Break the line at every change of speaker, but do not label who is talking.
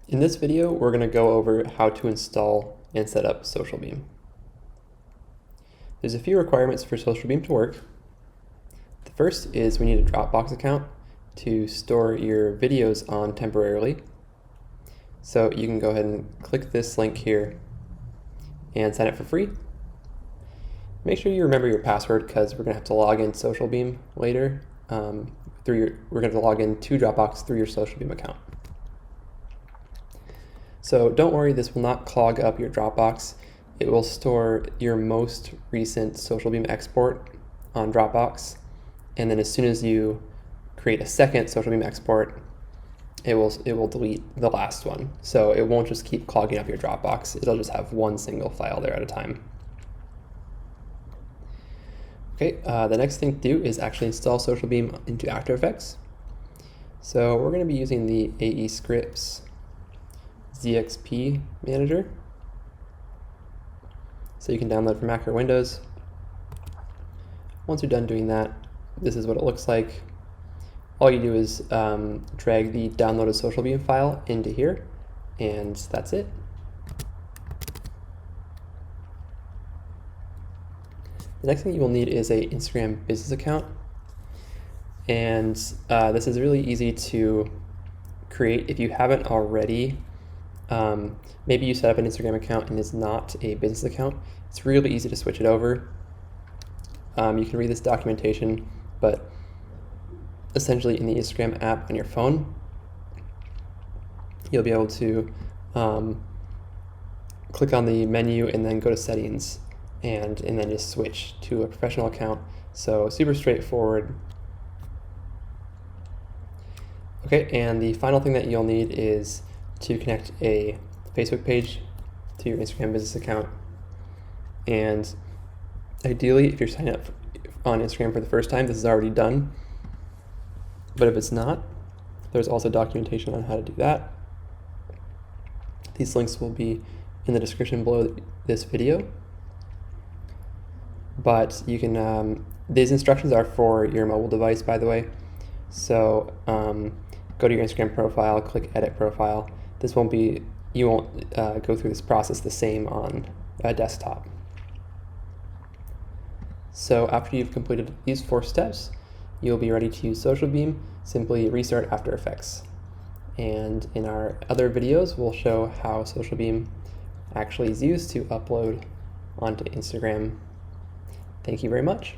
In this video, we're going to go over how to install and set up SocialBeam. There's a few requirements for SocialBeam to work. The first is we need a Dropbox account to store your videos on temporarily. So you can go ahead and click this link here and sign up for free. Make sure you remember your password because we're going to have to log in SocialBeam later. We're going to log in to Dropbox through your SocialBeam account. So don't worry, this will not clog up your Dropbox. It will store your most recent SocialBeam export on Dropbox, and then as soon as you create a second SocialBeam export, it will delete the last one. So it won't just keep clogging up your Dropbox. It'll just have one single file there at a time. Okay, the next thing to do is actually install SocialBeam into After Effects. So we're going to be using the AE Scripts ZXP manager. So you can download from Mac or Windows. Once you're done doing that, this is what it looks like. All you do is drag the downloaded SocialBeam file into here, and that's it. The next thing you will need is an Instagram business account, and this is really easy to create if you haven't already. Maybe you set up an Instagram account and it's not a business account. It's really easy to switch it over. You can read this documentation, but essentially in the Instagram app on your phone, you'll be able to click on the menu and then go to settings and then just switch to a professional account. So super straightforward. Okay, and the final thing that you'll need is to connect a Facebook page to your Instagram business account. And ideally, if you're signing up on Instagram for the first time, this is already done. But if it's not, there's also documentation on how to do that. These links will be in the description below this video. But you can, these instructions are for your mobile device, by the way. So go to your Instagram profile, click Edit Profile. This won't be, you won't go through this process the same on a desktop. So after you've completed these 4 steps, you'll be ready to use SocialBeam. Simply restart After Effects. And in our other videos, we'll show how SocialBeam actually is used to upload onto Instagram. Thank you very much.